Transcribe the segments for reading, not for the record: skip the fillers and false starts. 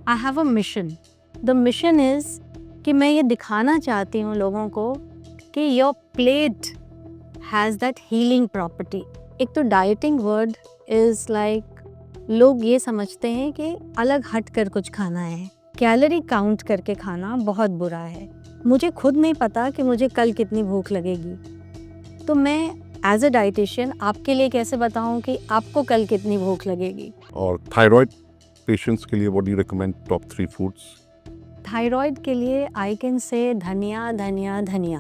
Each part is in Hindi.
I have a mission. The mission is कि मैं ये दिखाना चाहती हूँ लोगों को कि your plate has that healing property. एक तो डाइटिंग वर्ड इज लाइक लोग ये समझते हैं कि अलग हट कर कुछ खाना है, कैलोरी काउंट करके खाना बहुत बुरा है। मुझे खुद नहीं पता कि मुझे कल कितनी भूख लगेगी, तो मैं एज अ डाइटिशियन आपके लिए कैसे बताऊं कि आपको कल कितनी भूख लगेगी। और थायराइड पेशेंट्स के लिए what do you recommend top 3 foods? Thyroid के लिए आई कैन से धनिया धनिया धनिया।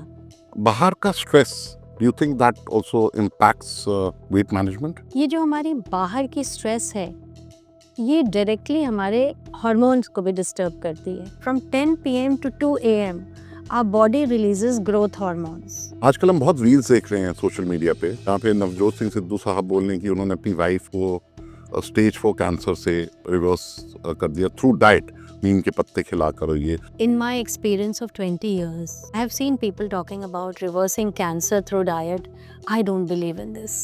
बाहर का stress, do you think that also impacts weight management? ये जो हमारी बाहर की स्ट्रेस है, ये डायरेक्टली हमारे हार्मोन्स को भी डिस्टर्ब करती है। From 10 PM to 2 AM our body releases growth hormones. आजकल हम बहुत रील्स देख रहे हैं सोशल मीडिया पे, जहाँ पे नवजोत सिंह सिद्धू साहब बोल रहे हैं कि उन्होंने अपनी वाइफ को स्टेज 4 कैंसर से रिवर्स कर दिया थ्रू डाइट, नीम के पत्ते खिलाकर। और ये In my experience of 20 years, I have seen people talking about reversing cancer through diet. I don't believe in this.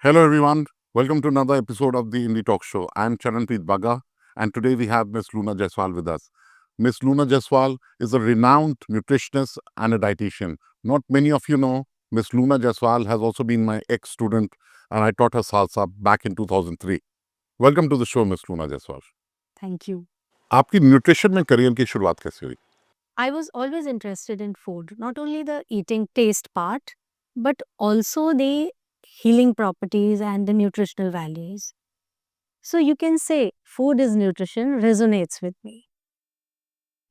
Hello everyone, welcome to another episode of the Indie Talk Show. I am Charanpreet Baga, and today we have Miss Luna Jaiswal with us. Miss Luna Jaiswal is a renowned nutritionist and a dietitian. Not many of you know, Miss Luna Jaiswal has also been my ex-student, and I taught her salsa back in 2003. Welcome to the show, Miss Luna Jaiswal. Thank you. आपकी न्यूट्रिशन में करियर की शुरुआत कैसे हुई? I was always interested in food, not only the eating taste part, but also the healing properties and the nutritional values. So you can say food is nutrition resonates with me.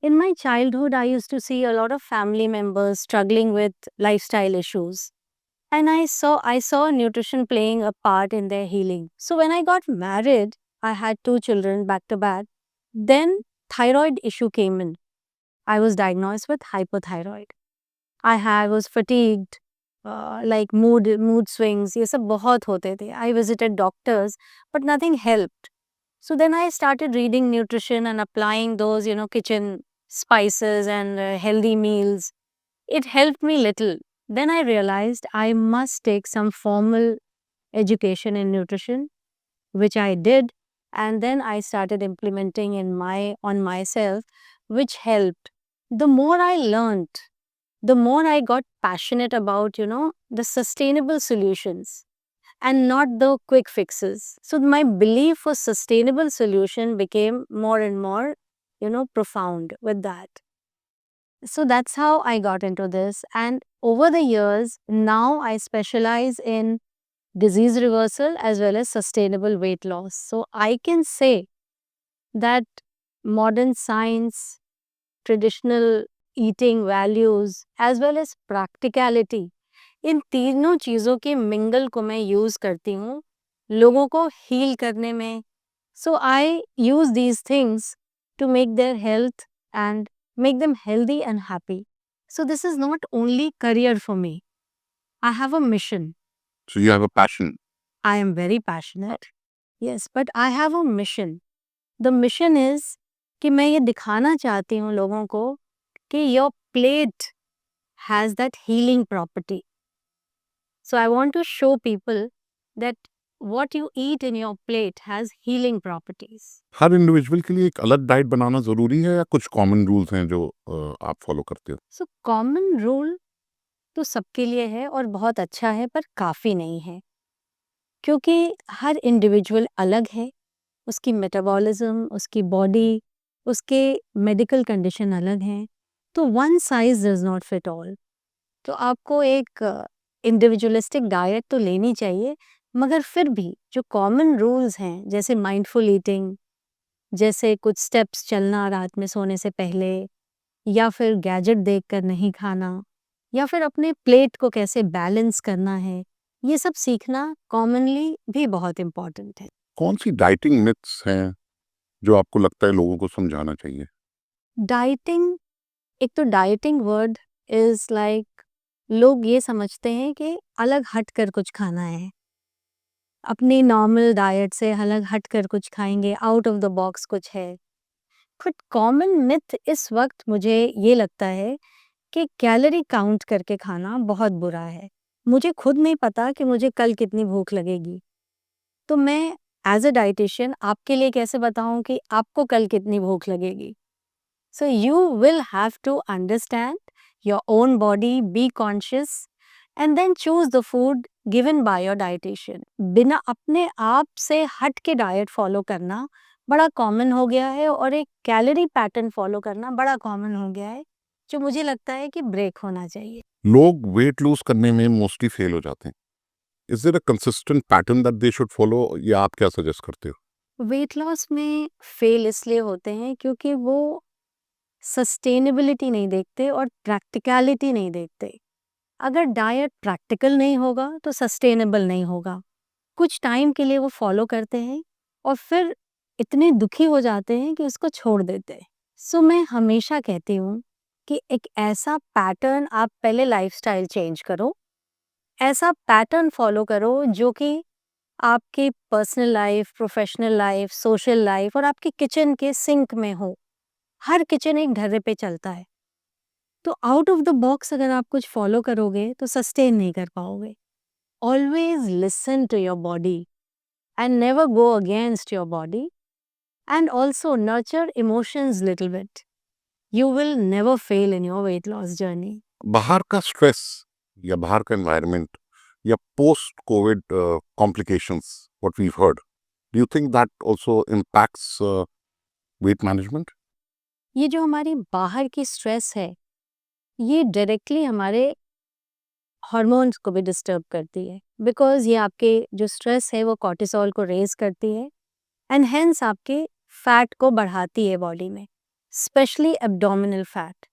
In my childhood, I used to see a lot of family members struggling with lifestyle issues. And I saw nutrition playing a part in their healing. So when I got married, I had 2 children back to back. Then thyroid issue came in. I was diagnosed with hypothyroid. I was fatigued, like mood swings. ये सब बहुत होते थे. I visited doctors, but nothing helped. So then I started reading nutrition and applying those, kitchen spices and healthy meals. It helped me little. Then I realized I must take some formal education in nutrition, which I did, and then I started implementing on myself, which helped. The more I learned, the more I got passionate about, the sustainable solutions and not the quick fixes. So my belief for sustainable solution became more and more, profound with that. So that's how I got into this. And over the years, now I specialize in disease reversal as well as sustainable weight loss. So I can say that modern science, traditional eating values, as well as practicality, इन तीनों चीज़ों के मिंगल को मैं यूज़ करती हूँ लोगों को हील करने में. So I use these things to make their health and make them healthy and happy. So this is not only career for me. I have a mission. So you have a passion. I am very passionate. Yes, but I have a mission. The mission is कि मैं ये दिखाना चाहती हूँ लोगों को कि your plate has that healing property. So I want to show people that what you eat in your plate has healing properties. Her individual के लिए एक अलग डाइट बनाना जरूरी है या कुछ कॉमन रूल्स हैं जो आप फॉलो करते हो? So common rule तो सबके लिए है और बहुत अच्छा है, पर काफ़ी नहीं है, क्योंकि हर इंडिविजुअल अलग है, उसकी मेटाबॉलिज्म, उसकी बॉडी, उसके मेडिकल कंडीशन अलग हैं, तो one size does not fit all. तो आपको एक इंडिविजुअलिस्टिक डाइट तो लेनी चाहिए, मगर फिर भी जो कॉमन रूल्स हैं, जैसे माइंडफुल ईटिंग, जैसे कुछ स्टेप्स चलना रात में सोने से पहले, या फिर गैजेट देखकर नहीं खाना, या फिर अपने प्लेट को कैसे बैलेंस करना है, ये सब सीखना कॉमनली भी बहुत इम्पोर्टेंट है. कौन सी डाइटिंग मिथ्स हैं जो आपको लगता है लोगों को समझाना चाहिए? डाइटिंग, एक तो डाइटिंग वर्ड इज लाइक लोग ये समझते हैं कि अलग हट कर कुछ खाना है, अपनी नॉर्मल डाइट से अलग हट कर कुछ खाएंगे, आउट ऑफ द बॉक्स कुछ है. बट कॉमन मिथ इस वक्त मुझे ये लगता है कि कैलोरी काउंट करके खाना बहुत बुरा है। मुझे खुद नहीं पता कि मुझे कल कितनी भूख लगेगी, तो मैं एज अ डाइटिशियन आपके लिए कैसे बताऊं कि आपको कल कितनी भूख लगेगी। So you will have to understand your own body, be conscious and then choose the food given by your dietitian. बिना अपने आप से हट के डाइट फॉलो करना बड़ा कॉमन हो गया है और एक कैलोरी पैटर्न फॉलो करना बड़ा कॉमन हो गया है, जो मुझे लगता है कि ब्रेक होना चाहिए। लोग वेट लूज करने में मोस्टली फेल हो जाते हैं। Is there a consistent pattern that they should follow, या आप क्या सजेस्ट करते हो? वेट लॉस में फेल इसलिए होते हैं क्योंकि वो सस्टेनेबिलिटी नहीं देखते और प्रैक्टिकलिटी नहीं देखते। अगर डाइट प्रैक्टिकल नहीं होगा तो सस्टेनेबल नहीं होगा। कुछ टाइम के लिए वो फॉलो करते हैं और फिर इतने दुखी हो जाते हैं कि उसको छोड़ देते हैं। सो मैं हमेशा कहती हूँ कि एक ऐसा पैटर्न आप पहले लाइफस्टाइल चेंज करो, ऐसा पैटर्न फॉलो करो जो कि आपके personal life, professional life, social life और आपके किचन के सिंक में हो। हर किचन एक ढर्रे पे चलता है, तो आउट ऑफ द बॉक्स अगर आप कुछ फॉलो करोगे तो सस्टेन नहीं कर पाओगे। Always listen to your body and never go against your body, and also nurture emotions little bit. You will never fail in your weight loss journey. बाहर का स्ट्रेस या बाहर का एनवायरनमेंट या post Covid complications what we heard, do you think that also impacts weight management? ये जो हमारी बाहर की स्ट्रेस है, ये डायरेक्टली हमारे हार्मोन्स को भी डिस्टर्ब करती है, बिकॉज ये आपके जो स्ट्रेस है वो कॉर्टिसोल को रेज करती है एंड हेंस आपके फैट को बढ़ाती है बॉडी में, स्पेशली एब्डोमिनल फैट।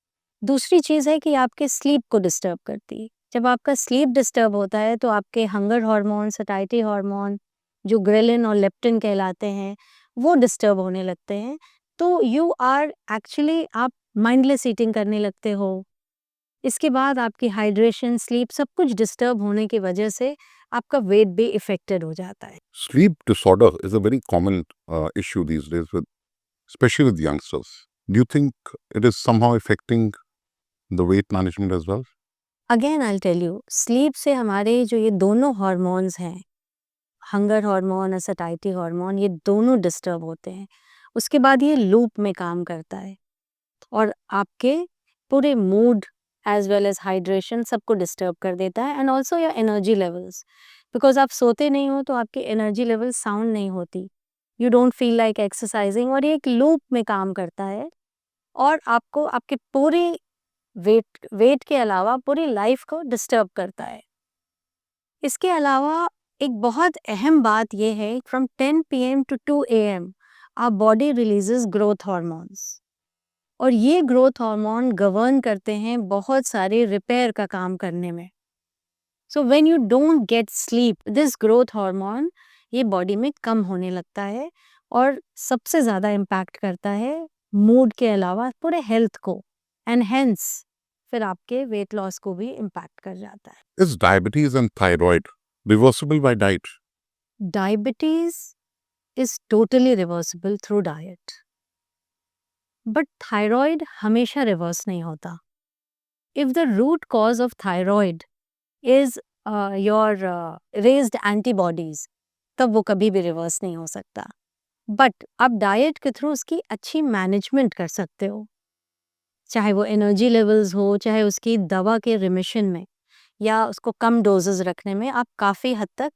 दूसरी चीज़ है कि आपके स्लीप को डिस्टर्ब करती है। जब आपका स्लीप डिस्टर्ब होता है तो आपके हंगर हार्मोन, सटाइटी हार्मोन, जो ग्रेलिन और लेप्टिन कहलाते हैं, वो डिस्टर्ब होने लगते हैं। तो यू आर एक्चुअली आप माइंडलेस ईटिंग करने लगते हो। इसके बाद आपकी हाइड्रेशन, स्लीप सब कुछ डिस्टर्ब होने की वजह से आपका वेट भी इफेक्टेड हो जाता है। Sleep disorder is a very common issue these days, especially with youngsters. Do you think it is somehow affecting the weight management as well? Again I tell you, sleep से हमारे जो ये दोनों हार्मोन्स हैं, हंगर हार्मोन और सटाइटी हार्मोन, ये दोनों डिस्टर्ब होते हैं। उसके बाद ये लूप में काम करता है और आपके पूरे mood as well as hydration सबको डिस्टर्ब कर देता है and also your energy levels, because आप सोते नहीं हो तो आपकी एनर्जी लेवल साउंड नहीं होती, you don't feel like exercising, और ये एक लूप में काम करता है और आपको आपके पूरे वेट के अलावा पूरी लाइफ को डिस्टर्ब करता है। इसके अलावा एक बहुत अहम बात यह है, from 10 PM to 2 AM our body releases growth hormones, और ये ग्रोथ हार्मोन गवर्न करते हैं बहुत सारे रिपेयर का काम करने में। So when you don't get sleep, this growth hormone ये बॉडी में कम होने लगता है और सबसे ज़्यादा इम्पैक्ट करता है मूड के अलावा पूरे हेल्थ को, एंड हेंस फिर आपके वेट लॉस को भी इम्पैक्ट कर जाता है। Is diabetes and thyroid reversible by diet? Diabetes is totally reversible through diet, but thyroid हमेशा रिवर्स नहीं होता। If the root cause of thyroid is your raised antibodies, तब वो कभी भी रिवर्स नहीं हो सकता। बट आप डाइट के थ्रू उसकी अच्छी मैनेजमेंट कर सकते हो, चाहे वो एनर्जी लेवल्स हो, चाहे उसकी दवा के रिमिशन में या उसको कम डोजेस रखने में आप काफ़ी हद तक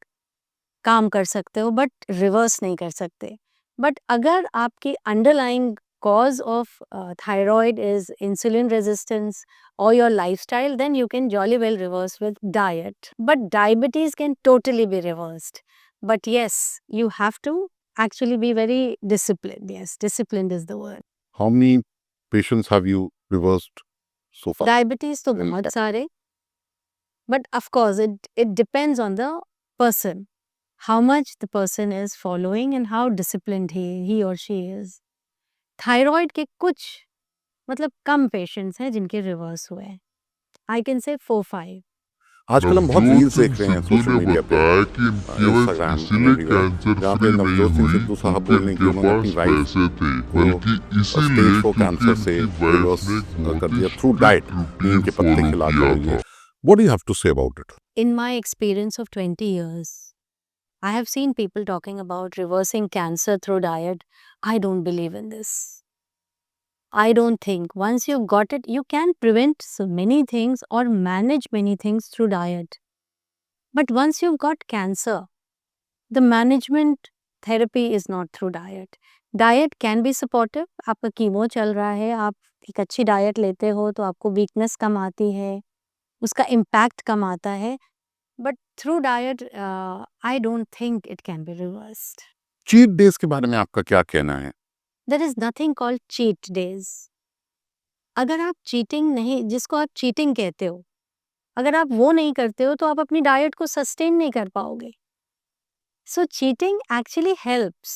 काम कर सकते हो, बट रिवर्स नहीं कर सकते। बट अगर आपकी underlying cause of thyroid is insulin resistance or your lifestyle, then you can jolly well reverse with diet. But diabetes can totally be reversed. But yes, you have to actually be very disciplined. Yes, disciplined is the word. How many patients have you reversed so far? Diabetes तो बहुत सारे, but of course it depends on the person, how much the person is following and how disciplined he or she is. Thyroid के कुछ मतलब कम पेशेंट्स हैं जिनके रिवर्स हुए हैं, आई कैन से 4-5। आजकल हम बहुत नवजोत रील्स सिंह देख रहे हैं सिद्धू सोशल ने मीडिया पे, बताया कि इनकी वॉइस इंस्टाग्राम एंड इसीलिए एवरीवेयर, कैंसर जहाँ पे फ्री नहीं नवजोत सिंह हुई सिद्धू साहब क्योंकि बोल रहे हैं कि इनके उन्होंने अपनी पास वाइफ पैसे थे, को बल्कि स्टेज इसीलिए 4 क्योंकि कैंसर से इनकी वाइफ रिवर्स ने एक बहुत कर ही दिया थ्रू डाइट, स्ट्रिक्ट नीम रूटीन के पत्ते फॉलो खिला किया करके। था। What do you have to say about it? In my experience of 20 years, I have seen people talking about reversing cancer through diet. I don't believe in this. I don't think once you've got it, you can prevent so many things or manage many things through diet. But once you've got cancer, the management therapy is not through diet. Diet can be supportive. आपका कीमो चल रहा है, आप एक अच्छी डाइट लेते हो तो आपको वीकनेस कम आती है, उसका इम्पैक्ट कम आता है. But through diet, I don't think it can be reversed. Cheat days के बारे में आपका क्या कहना है? There is nothing called cheat days. अगर आप चीटिंग नहीं, जिसको आप चीटिंग कहते हो, अगर आप वो नहीं करते हो तो आप अपनी डाइट को सस्टेन नहीं कर पाओगे. So cheating actually helps.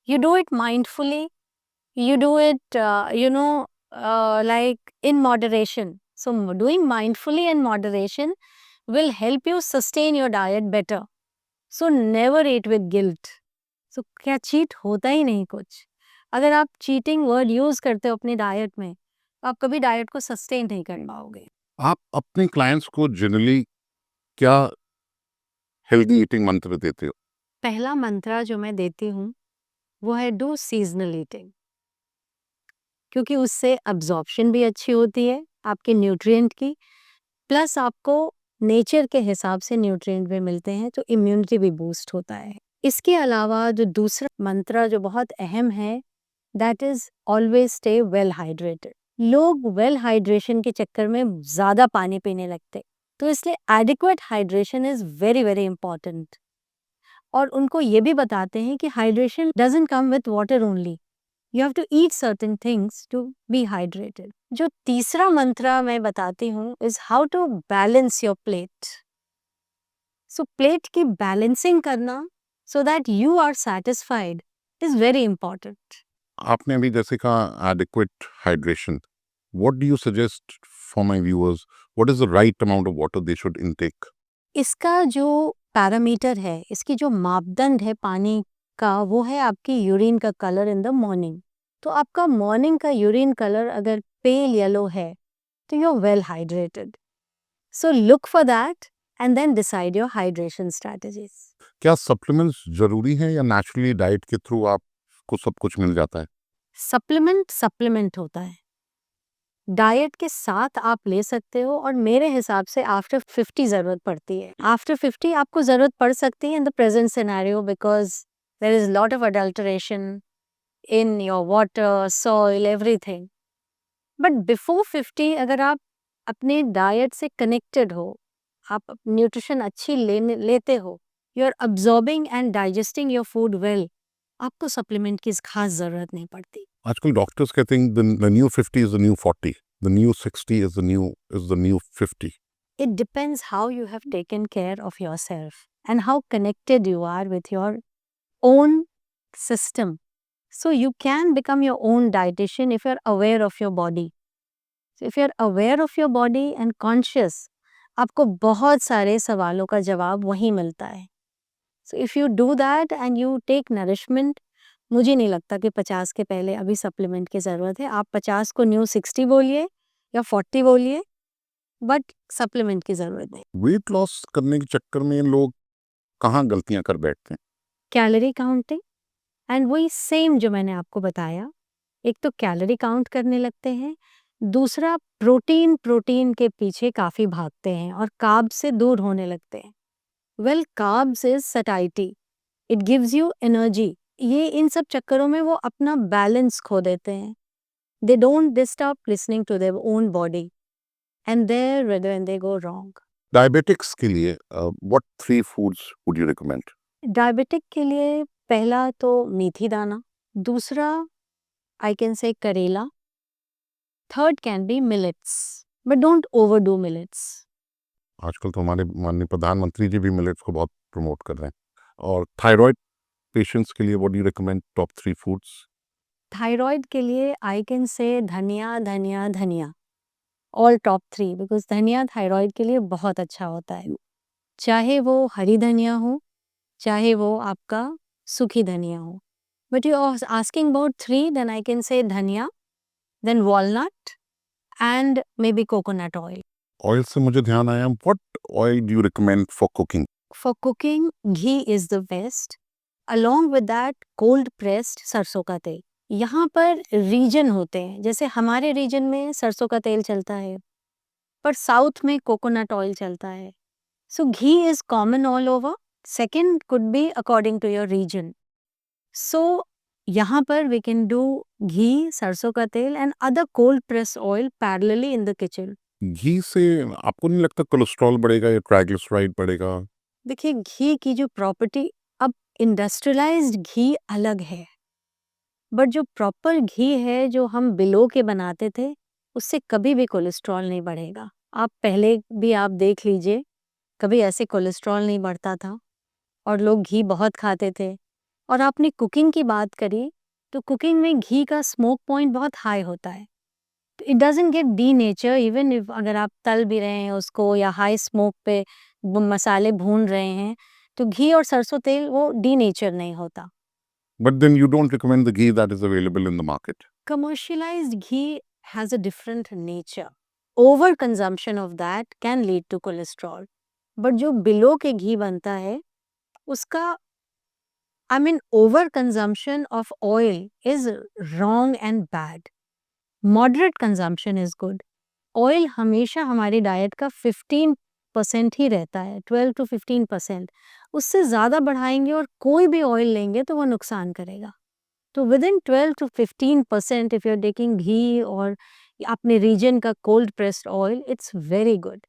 You do it mindfully. You do it, like in moderation. So doing mindfully and moderation will help you sustain your diet better. So never eat with guilt. So क्या चीट होता ही नहीं कुछ. अगर आप चीटिंग वर्ड यूज करते हो अपनी डाइट में, आप कभी डाइट को सस्टेन नहीं कर पाओगे. आप अपने क्लाइंट्स को जनरली क्या हेल्दी ईटिंग मंत्र देते हो? पहला मंत्रा जो मैं देती हूँ वो है डू सीजनल ईटिंग, क्योंकि उससे अब्जॉर्प्शन भी अच्छी होती है आपके न्यूट्रिएंट की, प्लस आपको नेचर के हिसाब से न्यूट्रिएंट भी मिलते हैं तो इम्यूनिटी भी बूस्ट होता है. इसके अलावा जो दूसरा मंत्रा जो बहुत अहम है, that is always stay well hydrated. लोग वेल हाइड्रेशन के चक्कर में ज़्यादा पानी पीने लगते, तो इसलिए adequate hydration is very very important. और उनको ये भी बताते हैं कि hydration doesn't come with water only, you have to eat certain things to be hydrated. जो तीसरा मंत्रा मैं बताती हूँ is how to balance your plate. So plate की बैलेंसिंग करना so that you are satisfied is very important. आपने अभी जैसे कहा adequate hydration, what do you suggest for my viewers? What is the right amount of water they should intake? इसका जो पैरामीटर है, इसकी जो मापदंड है पानी का, वो है आपकी यूरिन का कलर इन द मॉर्निंग. तो आपका मॉर्निंग का यूरिन कलर अगर पेल येलो है तो you are well hydrated. So look for that and then decide your hydration strategies. क्या सप्लीमेंट्स जरूरी हैं या नेचुरली डाइट के थ्रू आपको सब कुछ मिल जाता है? सप्लीमेंट होता है, डाइट के साथ आप ले सकते हो, और मेरे हिसाब से आफ्टर 50 ज़रूरत पड़ती है. आफ्टर 50 आपको ज़रूरत पड़ सकती है in the present scenario, because there is lot of adulteration in your water, soil, everything. But before 50 अगर आप अपने डाइट से कनेक्टेड हो, आप न्यूट्रिशन अच्छी लेते हो, you are absorbing and digesting your food well, आपको सप्लीमेंट की खास ज़रूरत नहीं पड़ती. आजकल डॉक्टर्स कहते हैं the new 50 is the new 40, the new 60 is the new 50. It depends how you have taken care of yourself and how connected you are with your own system. So you can become your own dietitian if you're aware of your body. So if you're aware of your body and conscious, आपको बहुत सारे सवालों का जवाब वहीं मिलता है. So if you do that and you take nourishment, मुझे नहीं लगता कि 50 के पहले अभी सप्लीमेंट की ज़रूरत है. आप 50 को न्यू 60 बोलिए या 40 बोलिए, बट सप्लीमेंट की ज़रूरत नहीं. वेट लॉस करने के चक्कर में लोग कहाँ गलतियां कर बैठते हैं? कैलोरी काउंटिंग, एंड वही सेम जो मैंने आपको बताया, एक तो कैलोरी काउंट करने लगते हैं, दूसरा प्रोटीन के पीछे काफ़ी भागते हैं और कार्ब्स से दूर होने लगते हैं. Well, carbs is satiety, it gives you energy. ये इन सब चक्करों में वो अपना बैलेंस खो देते हैं. They don't disturb listening to their own body, and there when they go wrong. Diabetics के लिए what 3 foods would you recommend? Diabetic के लिए पहला तो मेथी दाना, दूसरा आई कैन से करेला, third can be millets, but don't overdo millets. आजकल तो हमारे माननीय प्रधानमंत्री जी भी मिलेट्स को बहुत प्रमोट कर रहे हैं. और थायराइड पेशेंट्स के लिए what do you recommend top 3 foods? Thyroid के लिए आई कैन से धनिया धनिया धनिया, ऑल टॉप 3 बिकॉज धनिया थायराइड के लिए बहुत अच्छा होता है, चाहे वो हरी धनिया हो, चाहे वो आपका सूखी धनिया हो. But you are asking about 3, then I can say dhania, then walnut and may be coconut oil. Oil से मुझे ध्यान आया, what oil do you recommend for cooking? For cooking, ghee is the best. Along with that, cold pressed सरसों का तेल. यहाँ पर रीजन होते हैं, जैसे हमारे रीजन में सरसों का तेल चलता है, पर साउथ में कोकोनट ऑयल चलता है. So ghee is common all over. Second could be according to your region. So यहाँ पर we can do ghee, सरसों का तेल and other cold pressed oil parallelly in the kitchen. घी से आपको नहीं लगता कोलेस्ट्रॉल बढ़ेगा या ट्राइग्लिसराइड बढ़ेगा? देखिए घी की जो प्रॉपर्टी, अब इंडस्ट्रियलाइज्ड घी अलग है, बट जो प्रॉपर घी है जो हम बिलो के बनाते थे, उससे कभी भी कोलेस्ट्रॉल नहीं बढ़ेगा. आप पहले भी आप देख लीजिए, कभी ऐसे कोलेस्ट्रॉल नहीं बढ़ता था और लोग घी बहुत खाते थे. और आपने कुकिंग की बात करी, तो कुकिंग में घी का स्मोक पॉइंट बहुत हाई होता है. It doesn't get denature even if अगर आप तल भी रहे हैं उसको या हाई स्मोक पे मसाले भून रहे हैं, तो घी और सरसों तेल वो डीनेचर नहीं होता. But then you don't recommend the ghee that is available in the market. Commercialized ghee has a different nature. Over consumption of that can lead to cholesterol. But जो बिलो के घी बनता है, उसका over consumption of oil is wrong and bad. Moderate consumption is good. Oil हमेशा हमारी डाइट का 15% ही रहता है, 12 to 15%. उससे ज़्यादा बढ़ाएंगे और कोई भी ऑयल लेंगे तो वो नुकसान करेगा. तो within 12 to 15% if you are taking ghee और अपने रीजन का cold pressed oil, it's very good.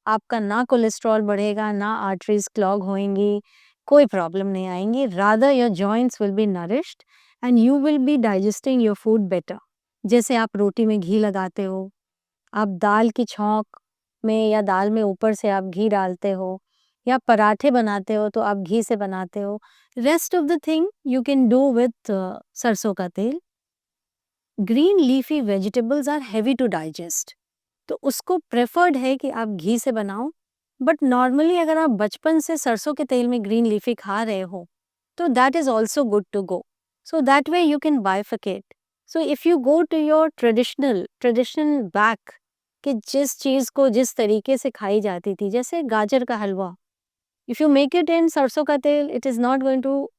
आपका ना कोलेस्ट्रॉल बढ़ेगा, ना आर्टरीज क्लॉग होएंगी, कोई प्रॉब्लम नहीं आएंगी. Rather your joints will be nourished and you will be digesting your food better. जैसे आप रोटी में घी लगाते हो, आप दाल की छौंक में या दाल में ऊपर से आप घी डालते हो, या पराठे बनाते हो तो आप घी से बनाते हो. Rest of the thing you can do with सरसों का तेल. Green leafy vegetables are heavy to digest, तो उसको प्रेफर्ड है कि आप घी से बनाओ. बट नॉर्मली अगर आप बचपन से सरसों के तेल में ग्रीन लीफी खा रहे हो, तो that is also good to go. So that way you can bifurcate. So if you go to your traditional back, कि जिस चीज़ को जिस तरीके से खाई जाती थी, जैसे गाजर का हलवा, if you make it in सरसों का तेल, it is not going to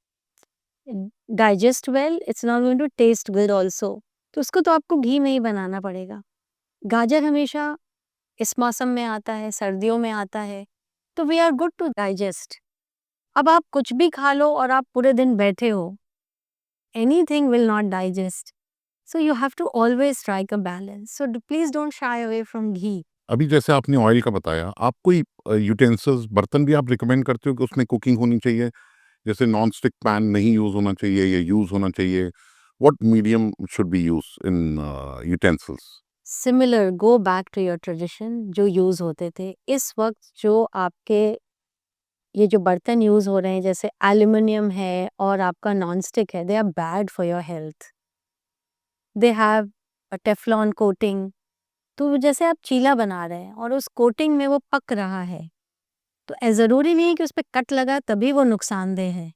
digest well, it's not going to taste good also. तो उसको तो आपको घी में ही बनाना पड़ेगा. गाजर हमेशा इस मौसम में आता है, सर्दियों में आता है, तो we are good to digest. अब आप कुछ भी खा लो और आप पूरे दिन बैठे हो, anything will not digest. So you have to always strike a balance. So please don't shy away from ghee. अभी जैसे आपने ऑयल का बताया, आप कोई यूटेंसिल्स, बर्तन भी आप रिकमेंड करते हो कि उसमें कुकिंग होनी चाहिए? जैसे नॉन स्टिक पैन नहीं यूज होना चाहिए या यूज होना चाहिए? What medium should be use in utensils? Similar, go back to your tradition जो यूज होते थे. इस वक्त जो आपके ये जो बर्तन यूज हो रहे हैं, जैसे एल्यूमिनियम है और आपका नॉन स्टिक है, they are bad for your health. They have a Teflon coating. तो जैसे आप चीला बना रहे हैं और उस कोटिंग में वो पक रहा है, तो ज़रूरी नहीं है कि उस पे कट लगा तभी वो नुकसानदेह है.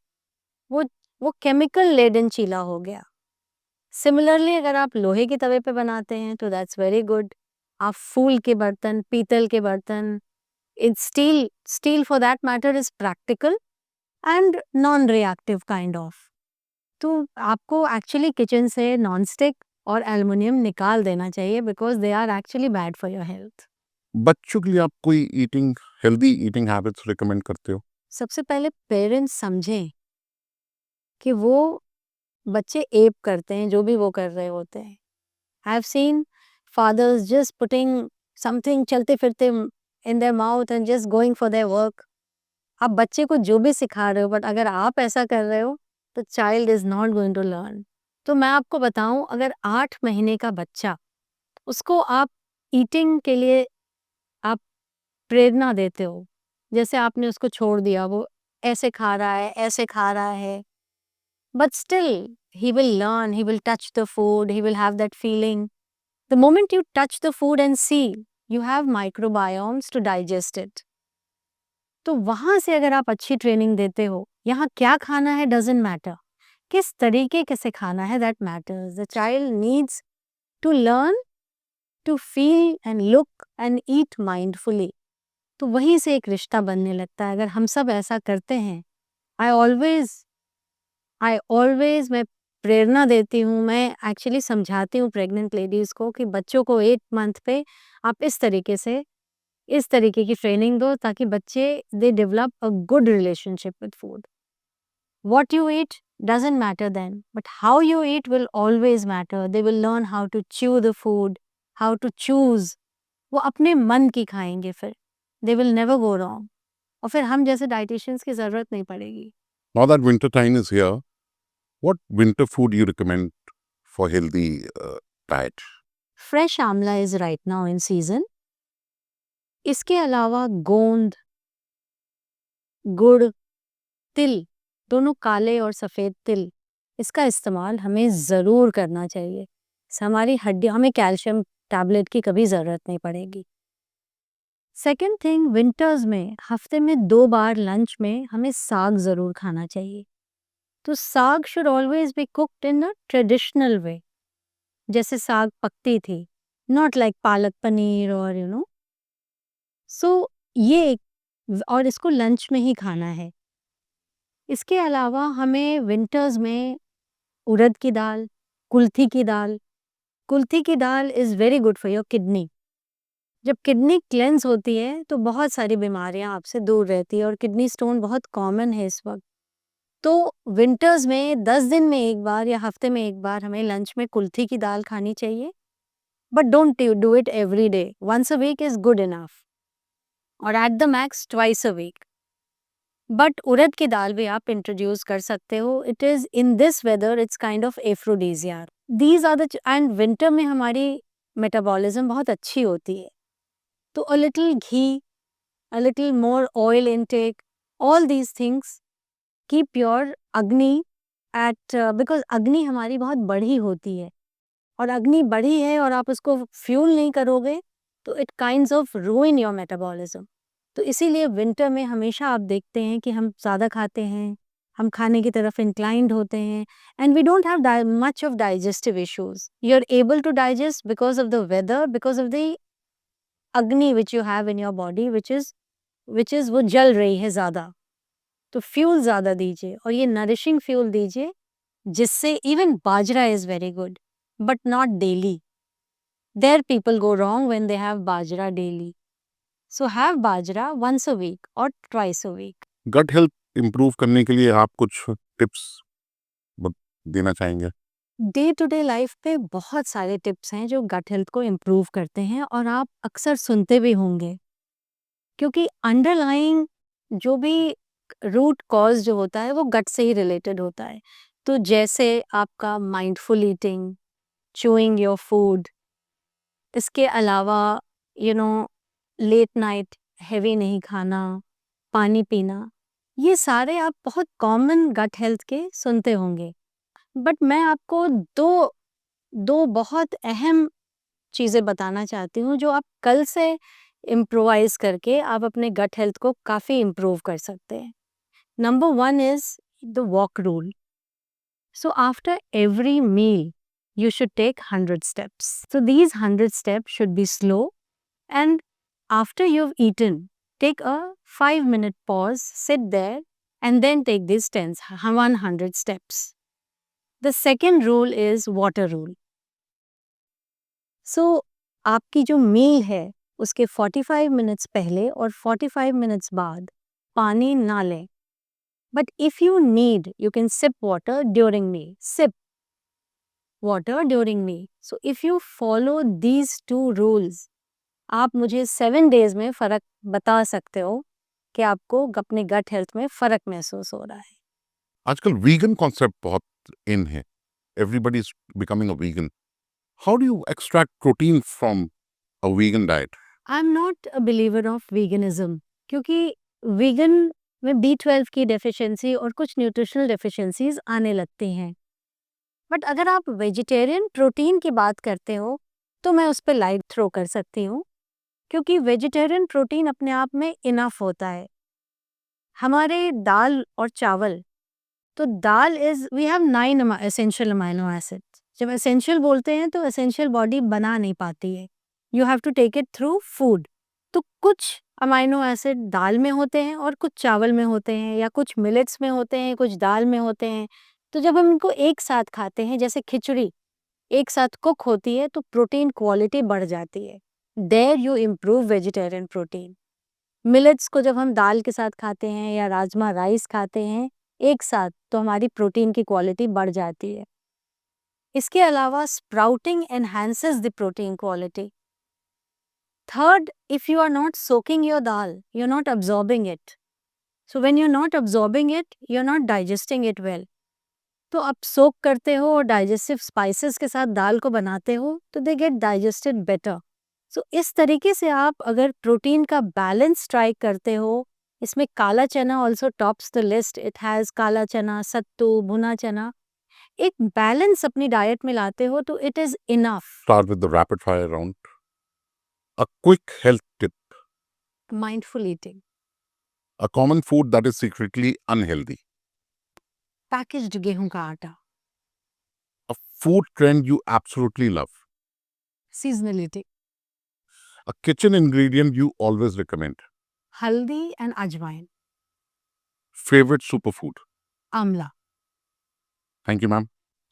वो केमिकल लेडन चीला हो गया. सिमिलरली अगर आप लोहे के तवे पे बनाते हैं तो दैट्स वेरी गुड. आप फूल के बर्तन, पीतल के बर्तन, steel for that matter is practical and non reactive kind of. तो आपको एक्चुअली किचन से नॉन स्टिक और एल्युमिनियम निकाल देना चाहिए because they are actually bad for your health. बच्चों के लिए आप कोई हेल्दी ईटिंग हैबिट्स रिकमेंड करते हो? सबसे पहले पेरेंट्स समझें कि वो बच्चे एप करते हैं जो भी वो कर रहे होते हैं. I have seen fathers just putting something चलते फिरते in their mouth and just going for their work. आप बच्चे को जो भी सिखा रहे हो, बट अगर आप ऐसा कर रहे हो तो child is not going to learn. तो मैं आपको बताऊं, अगर 8 महीने का बच्चा, उसको आप ईटिंग के लिए आप प्रेरणा देते हो, जैसे आपने उसको छोड़ दिया, वो ऐसे खा रहा है, ऐसे खा रहा है, but still he will learn, he will touch the food, he will have that feeling. The moment you touch the food and see you have microbiomes to digest it. तो वहाँ से अगर आप अच्छी ट्रेनिंग देते हो, यहाँ क्या खाना है doesn't matter. किस तरीके से खाना है that matters. The child needs to learn to feel and look and eat mindfully. तो वहीं से एक रिश्ता बनने लगता है. अगर हम सब ऐसा करते हैं, I always मैं प्रेरणा देती हूँ, मैं एक्चुअली समझाती हूँ प्रेग्नेंट लेडीज को कि बच्चों को 8 मंथ पे आप इस तरीके की ट्रेनिंग दो ताकि बच्चे they develop a good relationship with food. What you eat doesn't matter then, but how you eat will always matter. They will learn how to chew the food, how to choose. वो अपने मन की खाएंगे फिर. They will never go wrong. और फिर हम जैसे डाइटिशियंस की जरूरत नहीं पड़ेगी. Now that winter time is here, what winter food you recommend for healthy diet? Fresh आंवला is right now in season. इसके अलावा गोंद, गुड़, तिल, दोनों काले और सफ़ेद तिल, इसका इस्तेमाल हमें ज़रूर करना चाहिए. हमारी हड्डियों, हमें कैल्शियम टैबलेट की कभी ज़रूरत नहीं पड़ेगी. सेकेंड थिंग, विंटर्स में हफ्ते में 2 बार लंच में हमें साग ज़रूर खाना चाहिए. तो साग should always be cooked in a traditional way, जैसे साग पकती थी, नॉट लाइक पालक पनीर और सो ये और इसको लंच में ही खाना है. इसके अलावा हमें विंटर्स में उड़द की दाल, कुल्थी की दाल is very good for your kidney. जब किडनी क्लेंस होती है तो बहुत सारी बीमारियां आपसे दूर रहती है और किडनी स्टोन बहुत कॉमन है इस वक्त. तो विंटर्स में 10 दिन में एक बार या हफ्ते में एक बार हमें लंच में कुल्थी की दाल खानी चाहिए. But don't do it every day. Once a week is good enough, और at the max twice a week. But उड़द की दाल भी आप इंट्रोड्यूस कर सकते हो. It is in this weather it's kind of aphrodisiac. These are the end winter में हमारी मेटाबॉलिज्म बहुत अच्छी होती है. तो a little ghee, a little more oil intake, all these things keep your अग्नि at because अग्नि हमारी बहुत बड़ी होती है, और अग्नि बड़ी है और आप उसको फ्यूल नहीं करोगे तो it kinds of रूइन your metabolism. तो इसीलिए विंटर में हमेशा आप देखते हैं कि हम ज़्यादा खाते हैं, हम खाने की तरफ इंक्लाइंड होते हैं, and we don't have much of digestive issues. You are able to digest because of the weather, because of the agni which you have in your body which is वो जल रही है ज़्यादा. तो फ्यूल ज़्यादा दीजिए और ये नरिशिंग फ्यूल दीजिए, जिससे even bajra is very good but not daily. There people go wrong when they have bajra daily. So have bajra once a week और twice a week. Gut health improve करने के लिए आप कुछ टिप्स देना चाहेंगे? डे टू डे लाइफ पे बहुत सारे टिप्स हैं जो गट हेल्थ को इम्प्रूव करते हैं, और आप अक्सर सुनते भी होंगे, क्योंकि अंडरलाइंग जो भी रूट कॉज जो होता है वो गट से ही रिलेटेड होता है. तो जैसे आपका mindful eating, chewing your food, इसके अलावा लेट नाइट हैवी नहीं खाना, पानी पीना, ये सारे आप बहुत कॉमन गट हेल्थ के सुनते होंगे. बट मैं आपको दो बहुत अहम चीज़ें बताना चाहती हूँ जो आप कल से इम्प्रोवाइज करके आप अपने गट हेल्थ को काफ़ी इम्प्रूव कर सकते हैं. Number 1 is the walk rule. So after every meal, you should take 100 steps. So these 100 steps should be slow, and after you've eaten, take a 5-minute pause, sit there, and then take these 100 steps. The second rule is water rule. So आपकी जो मील है उसके 45 मिनट्स पहले और 45 मिनट्स बाद पानी ना लें. But if you need, you can sip water during meal. Sip water during meal. So if you follow these 2 rules, आप मुझे 7 days में फ़र्क बता सकते हो कि आपको अपने गट हेल्थ में फ़र्क महसूस हो रहा है. आजकल वीगन कॉन्सेप्ट बहुत इन है. Everybody is becoming a vegan. How do you extract protein from a vegan diet? I am not a believer of veganism, क्योंकि वीगन में B12 की डेफिशिएंसी और कुछ न्यूट्रिशनल डेफिशिएंसीज आने लगती हैं. बट अगर आप वेजिटेरियन प्रोटीन की बात करते हो तो मैं उस पर लाइट थ्रो कर सकती हूँ. क्योंकि वेजिटेरियन प्रोटीन अपने आप में इनफ होता है। हमारे दाल और चावल, तो दाल is we have 9 essential amino acids. जब एसेंशियल बोलते हैं तो एसेंशियल बॉडी बना नहीं पाती है, you have to take it through food. तो कुछ अमाइनो एसिड दाल में होते हैं और कुछ चावल में होते हैं, या कुछ मिलेट्स में होते हैं, कुछ दाल में होते हैं। तो जब हम इनको एक साथ खाते हैं, जैसे खिचड़ी एक साथ कुक होती है, तो प्रोटीन क्वालिटी बढ़ जाती है। There you improve vegetarian protein. Millets को जब हम दाल के साथ खाते हैं या राजमा राइस खाते हैं एक साथ, तो हमारी प्रोटीन की क्वालिटी बढ़ जाती है। इसके अलावा sprouting enhances the protein quality. Third, if you are not soaking your dal, you're not absorbing it. So when you're not absorbing it, you're not digesting it well. तो आप सोक करते हो और डाइजेस्टिव स्पाइसेस के साथ दाल को बनाते हो, तो दे गेट डाइजेस्टेड बेटर। सो इस तरीके से आप अगर प्रोटीन का बैलेंस ट्राई करते हो, इसमें काला चना also tops the list. It has काला चना, सत्तू, भुना चना। एक बैलेंस अपनी डाइट में लाते हो तो it is enough. Start with the rapid fire round. A quick health tip. Mindful eating. A common food that is secretly unhealthy. Packaged गेहूं का आटा। A food trend you absolutely love. Seasonal eating. A kitchen ingredient you always recommend. हल्दी एंड अजवाइन। Favorite superfood. आंवला। Thank you, ma'am.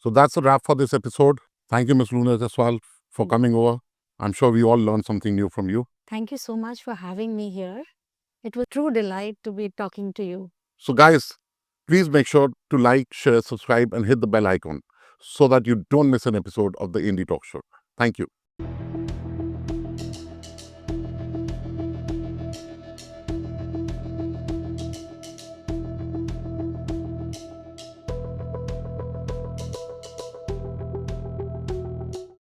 So that's a wrap for this episode. Thank you, Ms. Luna Jaswal, for coming over. I'm sure we all learned something new from you. Thank you so much for having me here. It was a true delight to be talking to you. So, guys, please make sure to like, share, subscribe, and hit the bell icon so that you don't miss an episode of the Indie Talk Show. Thank you.